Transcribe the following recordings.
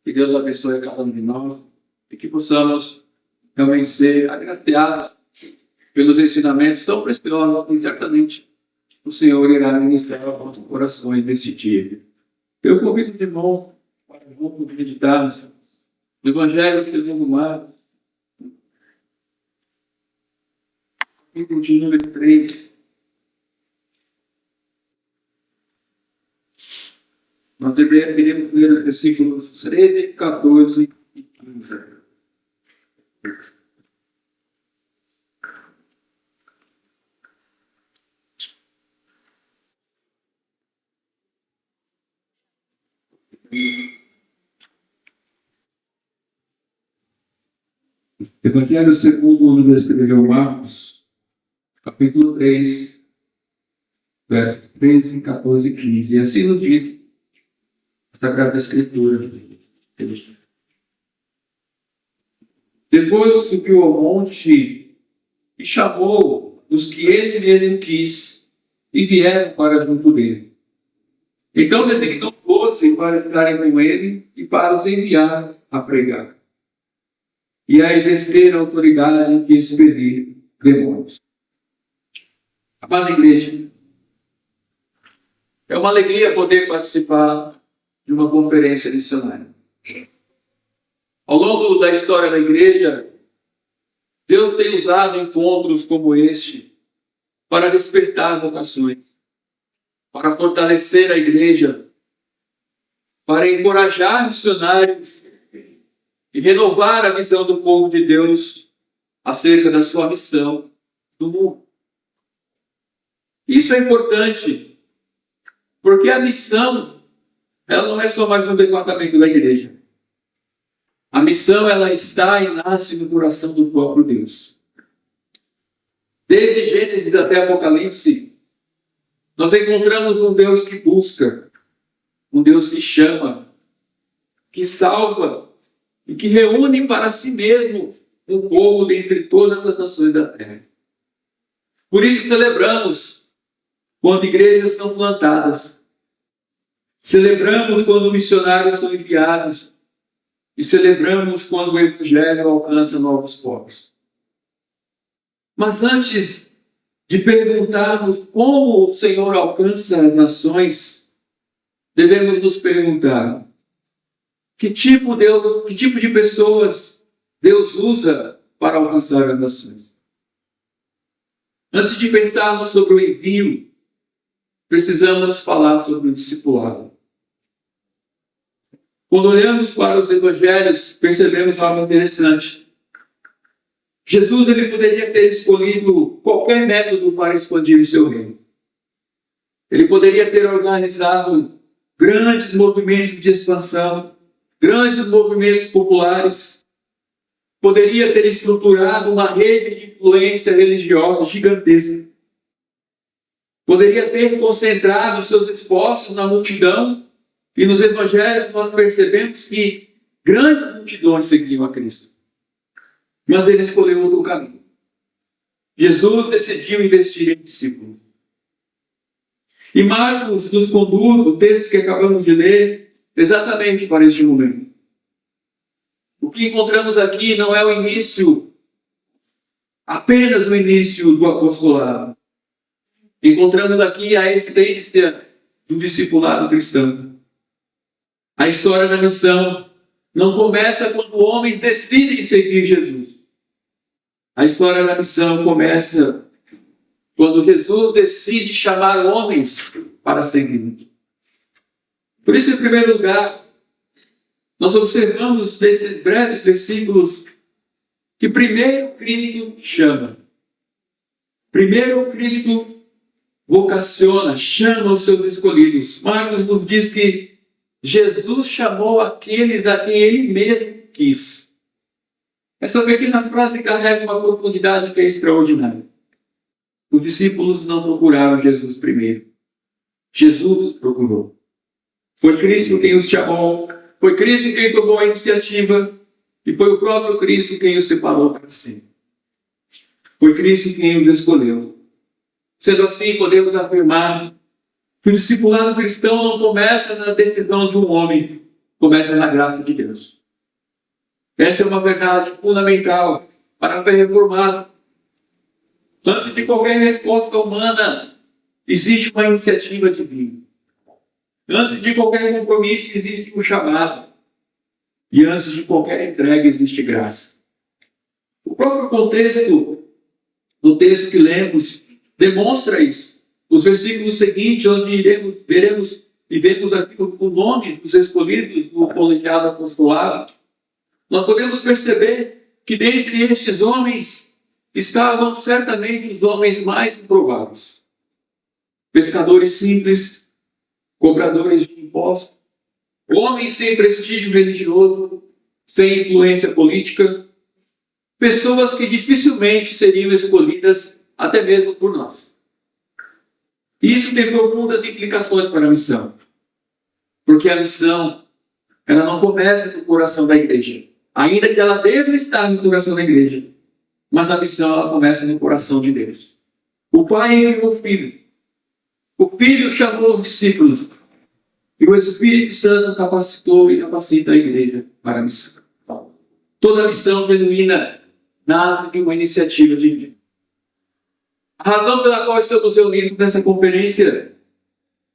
Que Deus abençoe a cada um de nós e que possamos realmente ser agraciados pelos ensinamentos tão preciosos e certamente o Senhor irá ministrar aos nossos corações neste dia. Eu convido os irmãos para juntos meditarmos no Evangelho segundo Marcos, capítulo de número 3. Nós devemos ler os versículos 13, 14 e 15. Evangelho segundo escreveu Marcos, capítulo 3, versos 13, 14 e 15. E assim nos diz a Sagrada Escritura. Depois subiu ao monte e chamou os que ele mesmo quis e vieram para junto dele. Então designou 12 para estarem com ele e para os enviar a pregar e a exercer a autoridade de expelir demônios. Amada igreja, é uma alegria poder participar de uma conferência missionária. Ao longo da história da igreja, Deus tem usado encontros como este para despertar vocações, para fortalecer a igreja, para encorajar missionários e renovar a visão do povo de Deus acerca da sua missão no mundo. Isso é importante, porque a missão, ela não é só mais um departamento da igreja. A missão, ela está e nasce no coração do próprio Deus. Desde Gênesis até Apocalipse, nós encontramos um Deus que busca, um Deus que chama, que salva e que reúne para si mesmo um povo dentre todas as nações da terra. Por isso celebramos quando igrejas são plantadas. Celebramos quando missionários são enviados. E celebramos quando o Evangelho alcança novos povos. Mas antes de perguntarmos como o Senhor alcança as nações, devemos nos perguntar que tipo de pessoas Deus usa para alcançar as nações. Antes de pensarmos sobre o envio, precisamos falar sobre o discipulado. Quando olhamos para os evangelhos, percebemos algo interessante. Jesus ele poderia ter escolhido qualquer método para expandir o seu reino. Ele poderia ter organizado grandes movimentos de expansão, grandes movimentos populares. Poderia ter estruturado uma rede de influência religiosa gigantesca. Poderia ter concentrado seus esforços na multidão. E nos evangelhos nós percebemos que grandes multidões seguiam a Cristo. Mas ele escolheu outro caminho. Jesus decidiu investir em discípulos. E Marcos nos conduz, o texto que acabamos de ler, exatamente para este momento. O que encontramos aqui não é o início, apenas o início do apostolado. Encontramos aqui a essência do discipulado cristão. A história da missão não começa quando homens decidem seguir Jesus. A história da missão começa quando Jesus decide chamar homens para seguir. Por isso, em primeiro lugar, nós observamos nesses breves versículos que primeiro Cristo chama. Primeiro Cristo vocaciona, chama os seus escolhidos. Marcos nos diz que Jesus chamou aqueles a quem ele mesmo quis. Essa pequena frase carrega uma profundidade que é extraordinária. Os discípulos não procuraram Jesus primeiro. Jesus os procurou. Foi Cristo quem os chamou. Foi Cristo quem tomou a iniciativa. E foi o próprio Cristo quem os separou para si. Foi Cristo quem os escolheu. Sendo assim, podemos afirmar que o discipulado cristão não começa na decisão de um homem, começa na graça de Deus. Essa é uma verdade fundamental para a fé reformada. Antes de qualquer resposta humana, existe uma iniciativa divina. Antes de qualquer compromisso, existe um chamado. E antes de qualquer entrega, existe graça. O próprio contexto do texto que lemos demonstra isso. Os versículos seguintes, onde veremos e vemos aqui o nome dos escolhidos do colegiado apostolado, nós podemos perceber que dentre estes homens estavam certamente os homens mais improváveis. Pescadores simples, cobradores de impostos, homens sem prestígio religioso, sem influência política, pessoas que dificilmente seriam escolhidas até mesmo por nós. Isso tem profundas implicações para a missão. Porque a missão, ela não começa no coração da igreja. Ainda que ela deva estar no coração da igreja. Mas a missão, ela começa no coração de Deus. O Pai enviou o Filho. O Filho chamou os discípulos. E o Espírito Santo capacitou e capacita a igreja para a missão. Toda missão genuína nasce de uma iniciativa divina. A razão pela qual estamos reunidos nessa conferência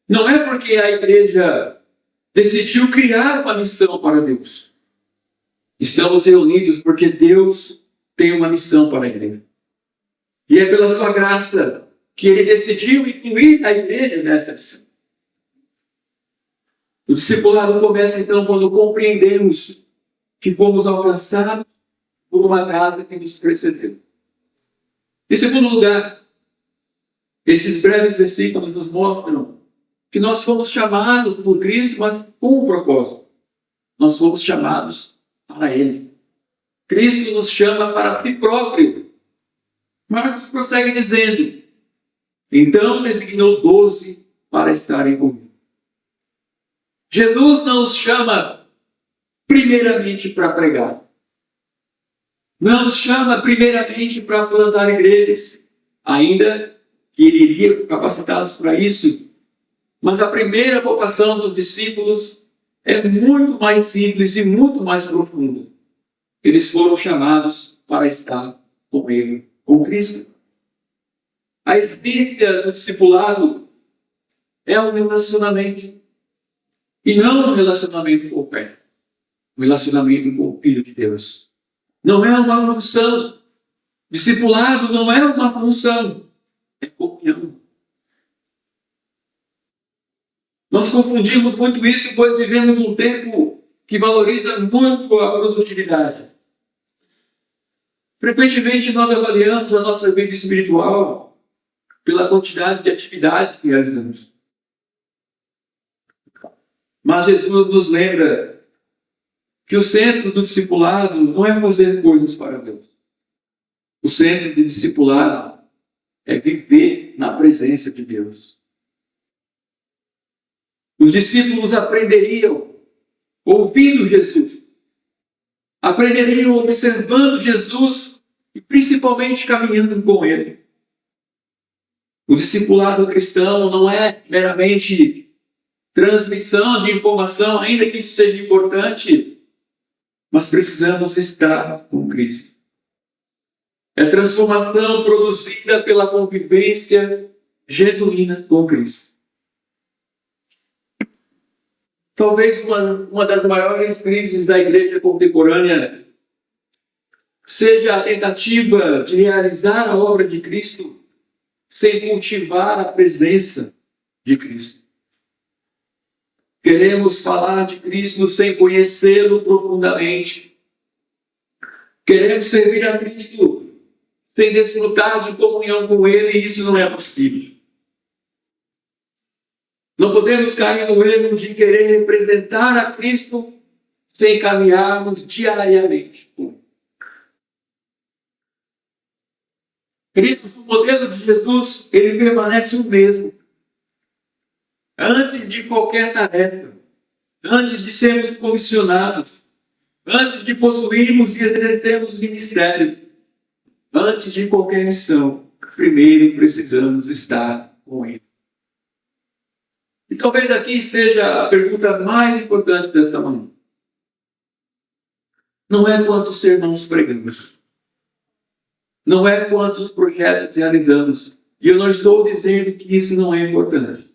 não é porque a igreja decidiu criar uma missão para Deus. Estamos reunidos porque Deus tem uma missão para a igreja. E é pela sua graça que Ele decidiu incluir a igreja nessa missão. O discipulado começa então quando compreendemos que fomos alcançados por uma graça que nos precedeu. Em segundo lugar, esses breves versículos nos mostram que nós fomos chamados por Cristo, mas com um propósito. Nós fomos chamados para Ele. Cristo nos chama para si próprio. Marcos prossegue dizendo: então designou 12 para estarem comigo. Jesus não nos chama primeiramente para pregar. Não nos chama primeiramente para plantar igrejas, ainda que Ele iria capacitá-los para isso. Mas a primeira vocação dos discípulos é muito mais simples e muito mais profunda. Eles foram chamados para estar com Ele, com Cristo. A essência do discipulado é um relacionamento. E não um relacionamento com o Pai. Um relacionamento com o Filho de Deus. Não é uma função. Discipulado não é uma função. É comunhão. Nós confundimos muito isso, pois vivemos um tempo que valoriza muito a produtividade. Frequentemente nós avaliamos a nossa vida espiritual pela quantidade de atividades que realizamos. Mas Jesus nos lembra que o centro do discipulado não é fazer coisas para Deus. O centro do discipulado é viver na presença de Deus. Os discípulos aprenderiam ouvindo Jesus. Aprenderiam observando Jesus e principalmente caminhando com Ele. O discipulado cristão não é meramente transmissão de informação, ainda que isso seja importante, mas precisamos estar com Cristo. É transformação produzida pela convivência genuína com Cristo. Talvez uma das maiores crises da igreja contemporânea seja a tentativa de realizar a obra de Cristo sem cultivar a presença de Cristo. Queremos falar de Cristo sem conhecê-lo profundamente. Queremos servir a Cristo sem desfrutar de comunhão com Ele, e isso não é possível. Não podemos cair no erro de querer representar a Cristo sem caminharmos diariamente. Queridos, o modelo de Jesus, ele permanece o mesmo. Antes de qualquer tarefa, antes de sermos comissionados, antes de possuirmos e exercermos ministério, antes de qualquer missão, primeiro precisamos estar com Ele. E talvez aqui seja a pergunta mais importante desta manhã. não é quantos sermões pregamos, não é quantos projetos realizamos. E eu não estou dizendo que isso não é importante.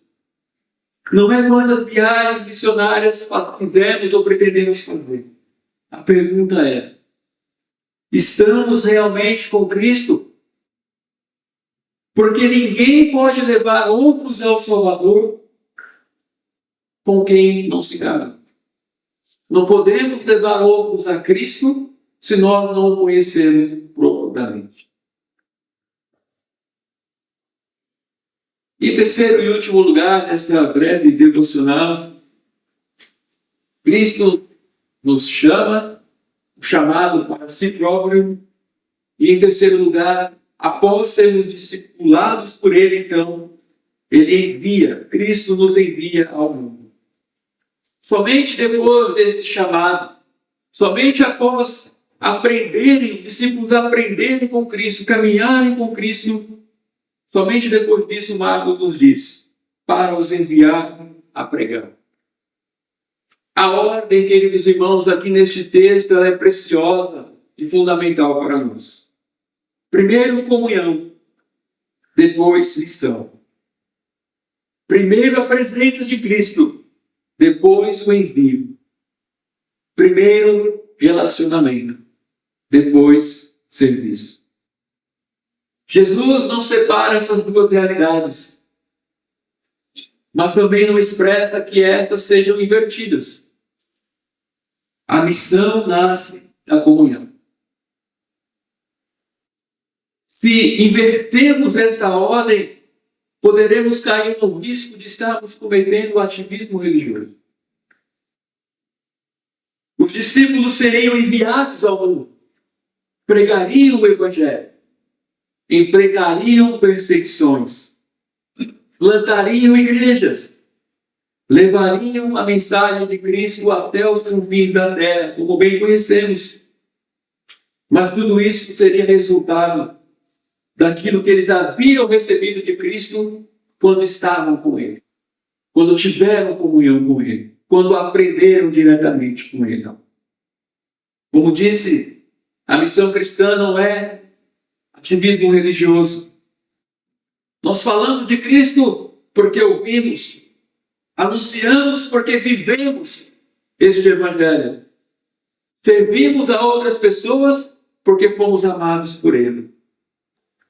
Não é quantas viagens missionárias fizemos ou pretendemos fazer. A pergunta é: estamos realmente com Cristo? Porque ninguém pode levar outros ao Salvador com quem não se garante. Não podemos levar outros a Cristo se nós não o conhecemos profundamente. Em terceiro e último lugar, nesta breve devocional, Cristo nos chama, chamado para si próprio. E em terceiro lugar, após sermos discipulados por Ele, então, Ele envia, Cristo nos envia ao mundo. Somente depois desse chamado, somente após aprenderem, os discípulos aprenderem com Cristo, caminharem com Cristo, somente depois disso, Marcos nos diz, para os enviar a pregar. A ordem, queridos irmãos, aqui neste texto, ela é preciosa e fundamental para nós. Primeiro, comunhão. Depois, lição. Primeiro, a presença de Cristo. Depois, o envio. Primeiro, relacionamento. Depois, serviço. Jesus não separa essas duas realidades, mas também não expressa que essas sejam invertidas. A missão nasce da comunhão. Se invertermos essa ordem, poderemos cair no risco de estarmos cometendo ativismo religioso. Os discípulos seriam enviados ao mundo, pregariam o Evangelho, enfrentariam perseguições, plantariam igrejas, levariam a mensagem de Cristo até os confins da terra, como bem conhecemos. Mas tudo isso seria resultado daquilo que eles haviam recebido de Cristo quando estavam com Ele, quando tiveram comunhão com Ele, quando aprenderam diretamente com Ele. Como disse, a missão cristã não é ativismo religioso. Nós falamos de Cristo porque ouvimos, anunciamos porque vivemos este Evangelho. Servimos a outras pessoas porque fomos amados por Ele.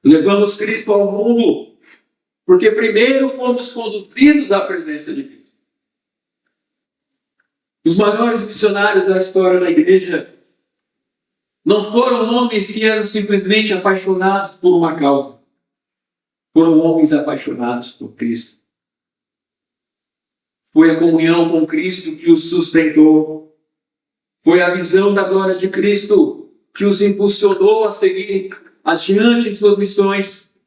Levamos Cristo ao mundo porque primeiro fomos conduzidos à presença de Cristo. Os maiores missionários da história da igreja não foram homens que eram simplesmente apaixonados por uma causa. Foram homens apaixonados por Cristo. Foi a comunhão com Cristo que os sustentou. Foi a visão da glória de Cristo que os impulsionou a seguir adiante em suas missões.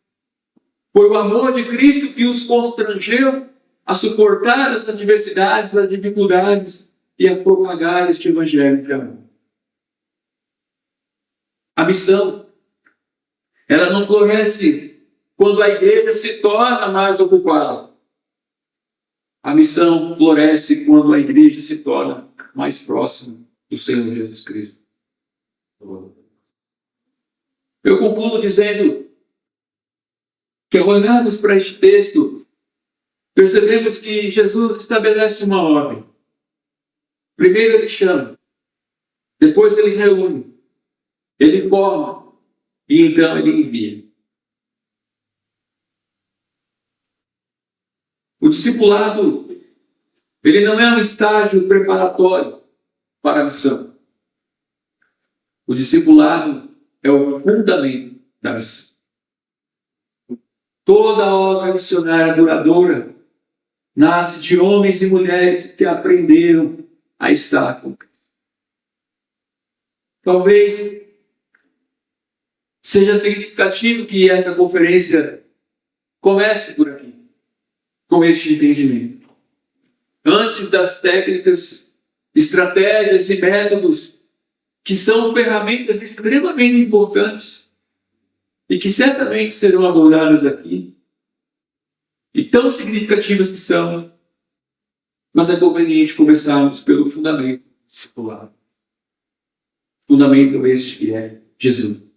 Foi o amor de Cristo que os constrangeu a suportar as adversidades, as dificuldades e a propagar este Evangelho de amor. A missão, ela não floresce quando a igreja se torna mais ocupada. A missão floresce quando a igreja se torna mais próxima do Senhor Jesus Cristo. Eu concluo dizendo que, ao olharmos para este texto, percebemos que Jesus estabelece uma ordem. Primeiro ele chama, depois ele reúne, ele forma e então ele envia. O discipulado, ele não é um estágio preparatório para a missão. O discipulado é o fundamento da missão. Toda a obra missionária duradoura nasce de homens e mulheres que aprenderam a estar com Cristo. Talvez seja significativo que esta conferência comece por aqui, com este entendimento. Antes das técnicas, estratégias e métodos que são ferramentas extremamente importantes e que certamente serão abordadas aqui, e tão significativas que são, mas é conveniente começarmos pelo fundamento discipulado. Fundamento este que é Jesus.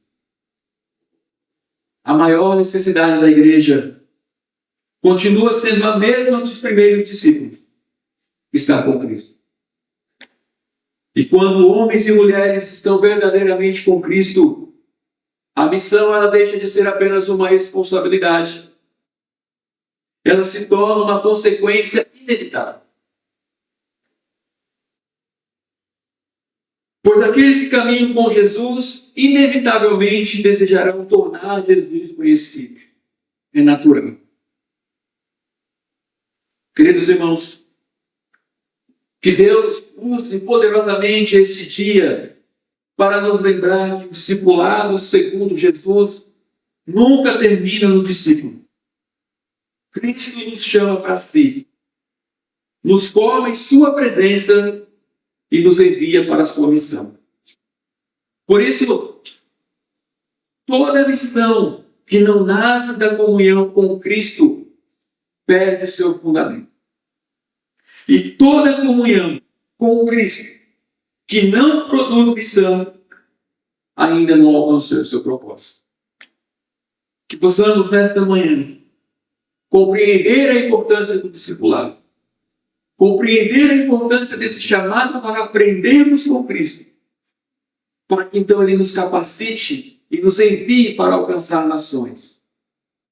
A maior necessidade da igreja continua sendo a mesma dos primeiros discípulos. Estar com Cristo. E quando homens e mulheres estão verdadeiramente com Cristo, a missão ela deixa de ser apenas uma responsabilidade. Ela se torna uma consequência inevitável. Pois aqueles que caminham com Jesus, inevitavelmente desejarão tornar Jesus conhecido. É natural. Queridos irmãos, que Deus use poderosamente este dia para nos lembrar que o discipulado segundo Jesus nunca termina no discípulo. Cristo nos chama para si, nos forma em sua presença e nos envia para a sua missão. Por isso, toda missão que não nasce da comunhão com Cristo perde seu fundamento. E toda comunhão com Cristo que não produz missão ainda não alcançou o seu propósito. Que possamos nesta manhã compreender a importância do discipulado, compreender a importância desse chamado para aprendermos com Cristo, para que então Ele nos capacite e nos envie para alcançar nações,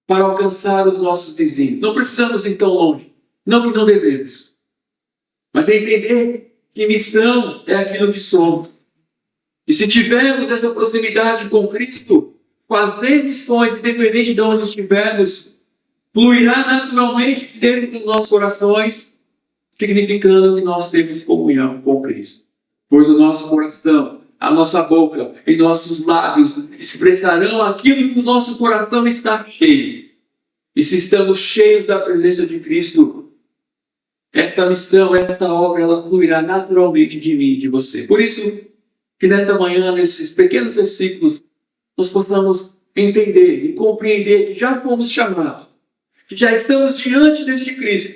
para alcançar os nossos vizinhos. Não precisamos ir tão longe, não que não devemos, mas entender que missão é aquilo que somos. E se tivermos essa proximidade com Cristo, fazer missões, independente de onde estivermos, fluirá naturalmente dentro dos nossos corações, significando que nós temos comunhão com Cristo. Pois o nosso coração, a nossa boca e nossos lábios expressarão aquilo que o nosso coração está cheio. E se estamos cheios da presença de Cristo, esta missão, esta obra, ela fluirá naturalmente de mim e de você. Por isso, que nesta manhã, nesses pequenos versículos, nós possamos entender e compreender que já fomos chamados, que já estamos diante deste Cristo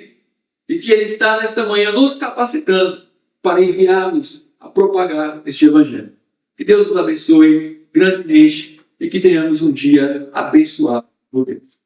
e que Ele está nesta manhã nos capacitando para enviar-nos a propagar este Evangelho. Que Deus nos abençoe grandemente e que tenhamos um dia abençoado por Deus.